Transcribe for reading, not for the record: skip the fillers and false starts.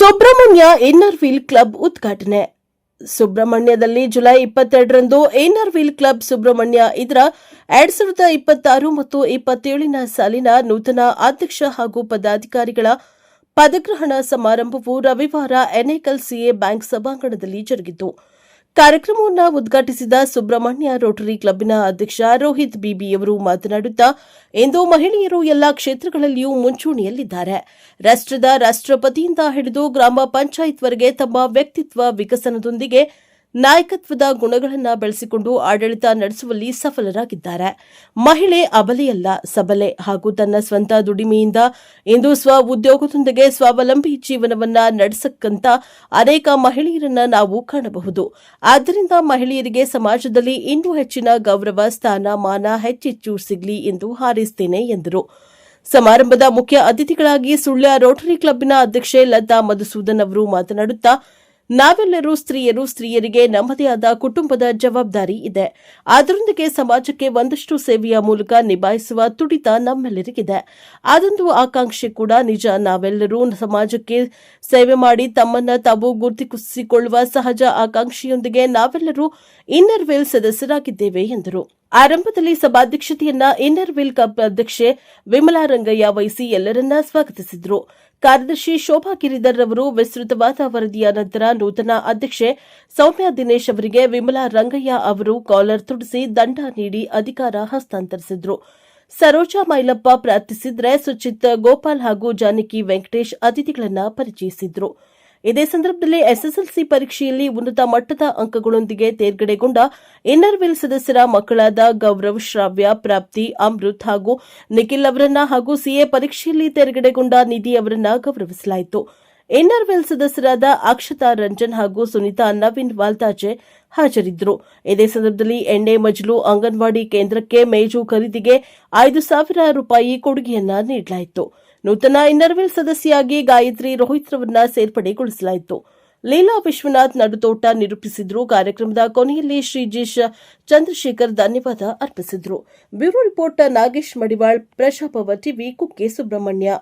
Subrahmanya inner wheel club ಉದ್ಘಾಟನೆ. ಸುಬ್ರಹ್ಮಣ್ಯದಲ್ಲಿ July 22ರಂದು ಇನ್ನರ್ ವೀಲ್ ಕ್ಲಬ್ ಸುಬ್ರಹ್ಮಣ್ಯ ಇದರ 2026 ಮತ್ತು 27ನ ಸಾಲಿನ ನೂತನ ಅಧ್ಯಕ್ಷ ಹಾಗೂ ಪದಾಧಿಕಾರಿಗಳ ಪದಗ್ರಹಣ ಸಮಾರಂಭವು ರವಿವಾರ ಎನೇಕಲ್ ಸಿಎ ಬ್ಯಾಂಕ್ ಸಭಾಂಗಣದಲ್ಲಿ ಜರುಗಿತು. ಕಾರ್ಯಕ್ರಮವನ್ನು ಉದ್ಘಾಟಿಸಿದ ಸುಬ್ರಹ್ಮಣ್ಯ ರೋಟರಿ ಕ್ಲಬ್ನ ಅಧ್ಯಕ್ಷ ರೋಹಿತ್ ಬಿಬಿಯವರು ಮಾತನಾಡುತ್ತಾ, ಇಂದು ಮಹಿಳೆಯರು ಎಲ್ಲಾ ಕ್ಷೇತ್ರಗಳಲ್ಲಿಯೂ ಮುಂಚೂಣಿಯಲ್ಲಿದ್ದಾರೆ. ರಾಷ್ಟ್ರದ ರಾಷ್ಟ್ರಪತಿಯಿಂದ ಹಿಡಿದು ಗ್ರಾಮ ಪಂಚಾಯತ್ವರೆಗೆ ತಮ್ಮ ವ್ಯಕ್ತಿತ್ವ ವಿಕಸನದೊಂದಿಗೆ ನಾಯಕತ್ವದ ಗುಣಗಳನ್ನು ಬೆಳೆಸಿಕೊಂಡು ಆಡಳಿತ ನಡೆಸುವಲ್ಲಿ ಸಫಲರಾಗಿದ್ದಾರೆ. ಮಹಿಳೆ ಅಬಲೆಯಲ್ಲ, ಸಬಲೆ ಹಾಗೂ ತನ್ನ ಸ್ವಂತ ದುಡಿಮೆಯಿಂದ ಇಂದು ಸ್ವ ಉದ್ಯೋಗದೊಂದಿಗೆ ಸ್ವಾವಲಂಬಿ ಜೀವನವನ್ನ ನಡೆಸಕ್ಕಂತ ಅನೇಕ ಮಹಿಳೆಯರನ್ನ ನಾವು ಕಾಣಬಹುದು. ಆದ್ದರಿಂದ ಮಹಿಳೆಯರಿಗೆ ಸಮಾಜದಲ್ಲಿ ಇನ್ನೂ ಹೆಚ್ಚಿನ ಗೌರವ, ಸ್ಥಾನ, ಮಾನ ಹೆಚ್ಚೆಚ್ಚು ಸಿಗಲಿ ಎಂದು ಹಾರೈಸುತ್ತೇನೆ ಎಂದರು. ಸಮಾರಂಭದ ಮುಖ್ಯ ಅತಿಥಿಗಳಾಗಿ ಸುಳ್ಯ ರೋಟರಿ ಕ್ಲಬ್ನ ಅಧ್ಯಕ್ಷೆ ಲತಾ ಮಧುಸೂದನ್ ಅವರು ಮಾತನಾಡುತ್ತಾ, ನಾವೆಲ್ಲರೂ ಸ್ತ್ರೀಯರಿಗೆ ನಮ್ಮದೇ ಆದ ಕುಟುಂಬದ ಜವಾಬ್ದಾರಿ ಇದೆ. ಅದರೊಂದಿಗೆ ಸಮಾಜಕ್ಕೆ ಒಂದಷ್ಟು ಸೇವೆಯ ಮೂಲಕ ನಿಭಾಯಿಸುವ ತುಡಿತ ನಮ್ಮೆಲ್ಲರಿಗಿದೆ. ಅದೊಂದು ಆಕಾಂಕ್ಷೆ ಕೂಡ ನಿಜ. ನಾವೆಲ್ಲರೂ ಸಮಾಜಕ್ಕೆ ಸೇವೆ ಮಾಡಿ ತಮ್ಮನ್ನ ತಾವು ಗುರುತಿಸಿಕೊಳ್ಳುವ ಸಹಜ ಆಕಾಂಕ್ಷೆಯೊಂದಿಗೆ ನಾವೆಲ್ಲರೂ ಇನ್ನರ್ ವೀಲ್ ಸದಸ್ಯರಾಗಿದ್ದೇವೆ ಎಂದರು. ಆರಂಭದಲ್ಲಿ ಸಭಾಧ್ಯಕ್ಷತೆಯನ್ನ ಇನ್ನರ್ ವೀಲ್ ಕ್ಲಬ್ ಅಧ್ಯಕ್ಷೆ ವಿಮಲಾ ರಂಗಯ್ಯ ವಹಿಸಿ ಎಲ್ಲರನ್ನ ಸ್ವಾಗತಿಸಿದರು. ಕಾರ್ಯದರ್ಶಿ ಶೋಭಾ ಗಿರಿಧರ್ ಅವರು ವಿಸ್ತೃತವಾದ ವರದಿಯ ನಂತರ ನೂತನ ಅಧ್ಯಕ್ಷೆ ಸೌಮ್ಯ ದಿನೇಶ್ ಅವರಿಗೆ ವಿಮಲಾ ರಂಗಯ್ಯ ಅವರು ಕಾಲರ್ ತುಡಿಸಿ ದಂಡ ನೀಡಿ ಅಧಿಕಾರ ಹಸ್ತಾಂತರಿಸಿದರು. ಸರೋಜಾ ಮೈಲಪ್ಪ ಪ್ರಾರ್ಥಿಸಿದ್ರೆ, ಸುಚಿತ್ ಗೋಪಾಲ್ ಹಾಗೂ ಜಾನಕಿ ವೆಂಕಟೇಶ್ ಅತಿಥಿಗಳನ್ನು ಪರಿಚಯಿಸಿದರು. ಇದೇ ಸಂದರ್ಭದಲ್ಲಿ ಎಸ್ಎಸ್ಎಲ್ಸಿ ಪರೀಕ್ಷೆಯಲ್ಲಿ ಉನ್ನತ ಮಟ್ಟದ ಅಂಕಗಳೊಂದಿಗೆ ತೇರ್ಗಡೆಗೊಂಡ ಇನ್ನರ್ ವೀಲ್ ಸದಸ್ಯರ ಮಕ್ಕಳಾದ ಗೌರವ್, ಶ್ರಾವ್ಯ, ಪ್ರಾಪ್ತಿ, ಅಮೃತ್ ಹಾಗೂ ನಿಖಿಲ್ ಅವರನ್ನ ಹಾಗೂ ಸಿಎ ಪರೀಕ್ಷೆಯಲ್ಲಿ ತೇರ್ಗಡೆಗೊಂಡ ನಿಧಿ ಅವರನ್ನ ಗೌರವಿಸಲಾಯಿತು. ಇನ್ನರ್ ವೀಲ್ ಸದಸ್ಯರಾದ ಅಕ್ಷತಾ ರಂಜನ್ ಹಾಗೂ ಸುನೀತಾ ನವೀನ್ ವಾಲ್ತಾಜೆ ಹಾಜರಿದ್ದರು. ಇದೇ ಸಂದರ್ಭದಲ್ಲಿ ಎಣ್ಣೆ ಮಜಲು ಅಂಗನವಾಡಿ ಕೇಂದ್ರಕ್ಕೆ ಮೇಜು ಖರೀದಿಗೆ 5,000 ರೂಪಾಯಿ ಕೊಡುಗೆಯನ್ನ ನೀಡಲಾಯಿತು. ನೂತನ ಇನ್ನರ್ ವೀಲ್ ಸದಸ್ಯೆಯಾಗಿ ಗಾಯತ್ರಿ ರೋಹಿತ್ ರವರನ್ನ ಸೇರ್ಪಡೆಗೊಳಿಸಲಾಯಿತು. ಲೀಲಾ ವಿಶ್ವನಾಥ್ ನಡುತೋಟ ನಿರೂಪಿಸಿದ್ರು. ಕಾರ್ಯಕ್ರಮದ ಕೊನೆಯಲ್ಲಿ ಶ್ರೀಜೇಶ್ ಚಂದ್ರಶೇಖರ್ ಧನ್ಯವಾದ ಅರ್ಪಿಸಿದರು. Bureau report Nagesh Madival, Prajabhava TV, Kukke Subrahmanya.